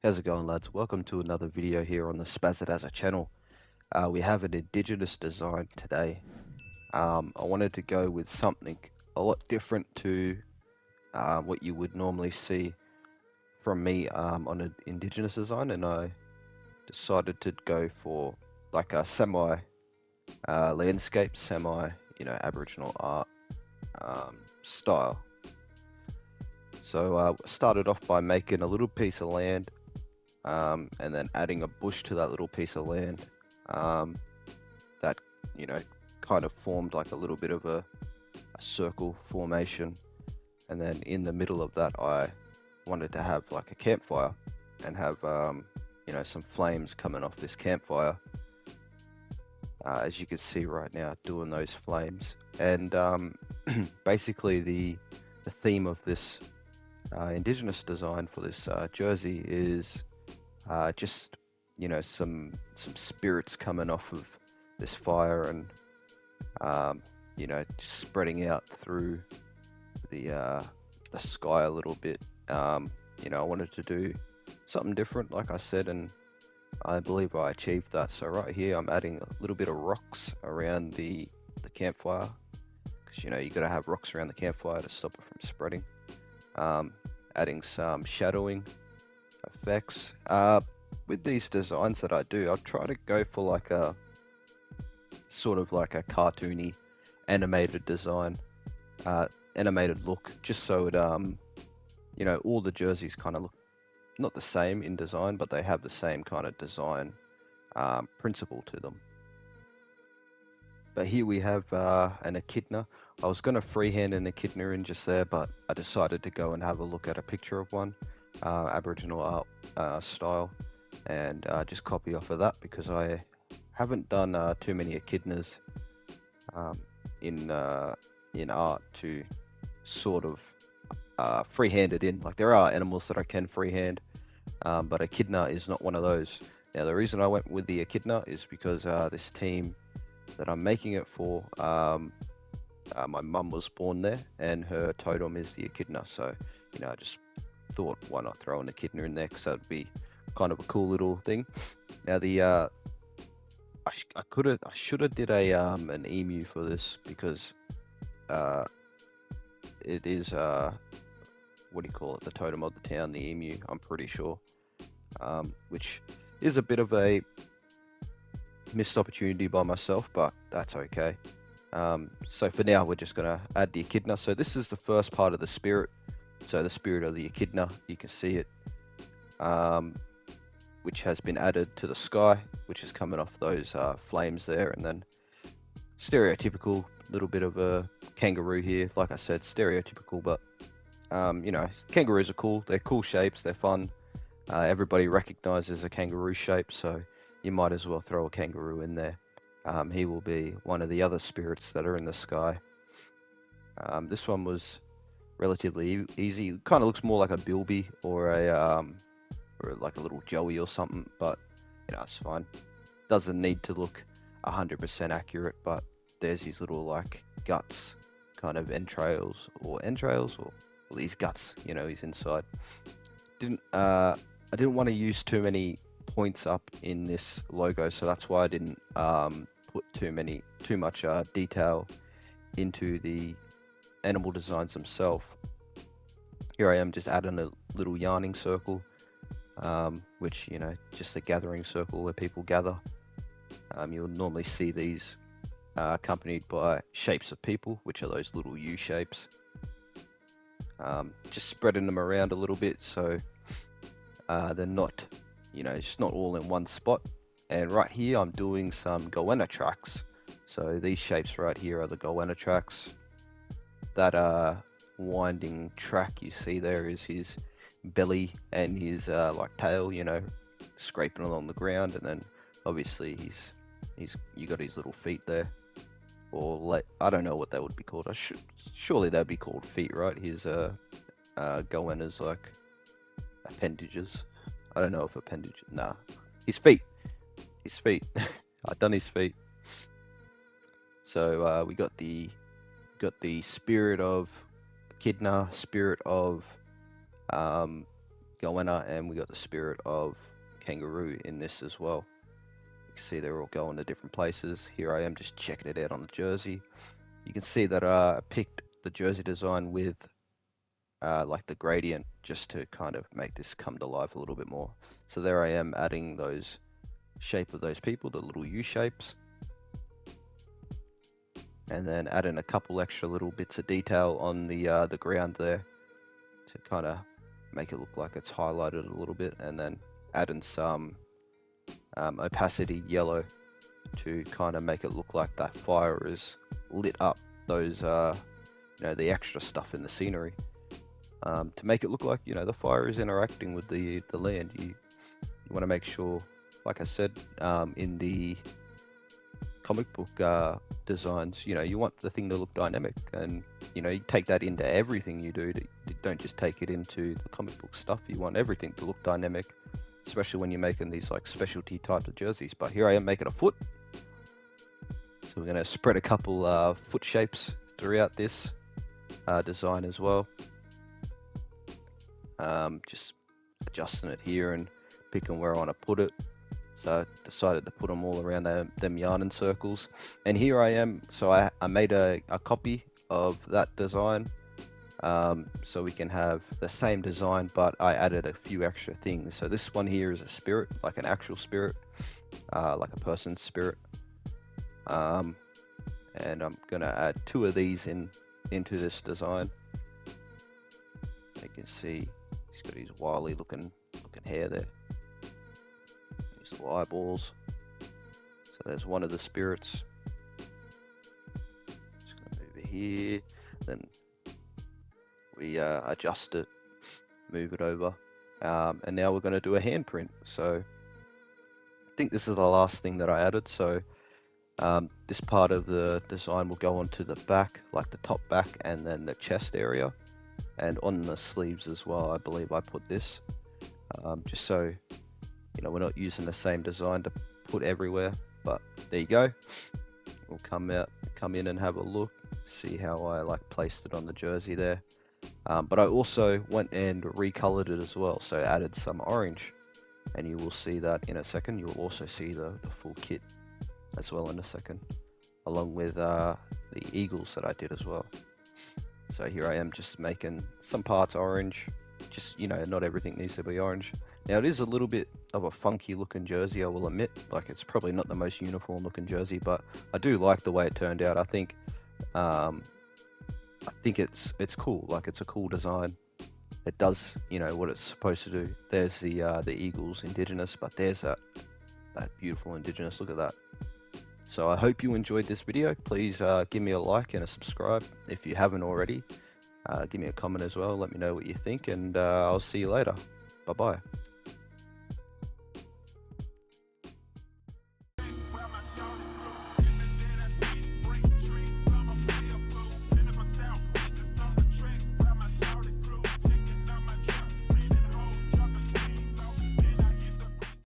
How's it going, lads? Welcome to another video here on the Spazadaza channel. We have an Indigenous design today. I wanted to go with something a lot different to what you would normally see from me on an Indigenous design, and I decided to go for like a semi landscape, semi Aboriginal art style. So started off by making a little piece of land. And then adding a bush to that little piece of land that kind of formed like a little bit of a circle formation, and then in the middle of that I wanted to have like a campfire and have some flames coming off this campfire, as you can see right now, doing those flames. And basically the theme of this Indigenous design for this jersey is just some spirits coming off of this fire, and just spreading out through the sky a little bit. I wanted to do something different, like I said, and I believe I achieved that. So right here I'm adding a little bit of rocks around the campfire, because you got to have rocks around the campfire to stop it from spreading. Adding some shadowing effects. With these designs that I do, I'll try to go for like a sort of like a cartoony animated design, animated look, just so it all the jerseys kind of look not the same in design, but they have the same kind of design principle to them. But here we have an echidna. I was going to freehand an echidna in just there, but I decided to go and have a look at a picture of one, Aboriginal art style, and just copy off of that, because I haven't done too many echidnas in art to sort of freehand it in. Like, there are animals that I can freehand, but echidna is not one of those. Now, the reason I went with the echidna is because this team that I'm making it for, my mum was born there, and her totem is the echidna. So, I just thought, why not throw an echidna in there, because that would be kind of a cool little thing. Now, I should have did an emu for this, because it is what do you call it, the totem of the town, the emu, I'm pretty sure, which is a bit of a missed opportunity by myself, but that's okay. So for now, we're just going to add the echidna. So this is the first part of the spirit. So the spirit of the echidna, you can see it, which has been added to the sky, which is coming off those flames there. And then stereotypical little bit of a kangaroo here. Like I said, stereotypical, but kangaroos are cool. They're cool shapes. They're fun. Everybody recognizes a kangaroo shape, so you might as well throw a kangaroo in there. He will be one of the other spirits that are in the sky. This one was relatively easy. It kind of looks more like a bilby or like a little joey or something, but it's fine. Doesn't need to look 100% accurate, but there's his little like guts, kind of entrails, or well, these guts, he's inside. I didn't want to use too many points up in this logo, so that's why I didn't put too much detail into the animal designs themselves. Here I am just adding a little yarning circle, which just a gathering circle where people gather. You'll normally see these accompanied by shapes of people, which are those little U shapes. Just spreading them around a little bit, so they're not it's not all in one spot. And right here I'm doing some goanna tracks. So these shapes right here are the goanna tracks. That winding track you see there is his belly and his like tail, scraping along the ground, and then obviously you got his little feet there, or I don't know what that would be called. Surely that'd be called feet, right? His goanna's like appendages. I don't know if appendage. Nah, his feet. I've done his feet. So we got the spirit of echidna, spirit of goanna, and we got the spirit of kangaroo in this as well. You can see they're all going to different places. Here I am just checking it out on the jersey. You can see that I picked the jersey design with like the gradient just to kind of make this come to life a little bit more. So there I am adding those shape of those people, the little U shapes, and then adding a couple extra little bits of detail on the ground there to kind of make it look like it's highlighted a little bit, and then adding some opacity yellow to kind of make it look like that fire is lit up those the extra stuff in the scenery, to make it look like the fire is interacting with the land. You want to make sure, like I said, in the comic book designs, you want the thing to look dynamic, and you take that into everything you do. Don't just take it into the comic book stuff. You want everything to look dynamic, especially when you're making these like specialty types of jerseys. But here I am making a foot, so we're going to spread a couple foot shapes throughout this design as well. Just adjusting it here and picking where I want to put it. So I decided to put them all around them yarn circles. And here I am, so I made a copy of that design, so we can have the same design, but I added a few extra things. So this one here is a spirit, like an actual spirit, like a person's spirit. And I'm gonna add 2 of these into this design. You can see he's got his wily looking hair there. His little eyeballs. So there's one of the spirits. Just gonna move it here. Then we adjust it, move it over, and now we're going to do a handprint. So I think this is the last thing that I added. So this part of the design will go onto the back, like the top back, and then the chest area, and on the sleeves as well. I believe I put this, just so we're not using the same design to put everywhere. But there you go. We'll come in and have a look, see how I like placed it on the jersey there. But I also went and recolored it as well, so added some orange, and you will see that in a second. You will also see the full kit as well in a second, along with the eagles that I did as well. So here I am just making some parts orange, just not everything needs to be orange. Now it is a little bit of a funky looking jersey, I will admit. Like, it's probably not the most uniform looking jersey, but I do like the way it turned out. I think it's cool. Like, it's a cool design. It does what it's supposed to do. There's the eagles Indigenous, but there's that beautiful Indigenous. Look at that. So I hope you enjoyed this video. Please give me a like and a subscribe if you haven't already. Give me a comment as well. Let me know what you think, and I'll see you later. Bye bye.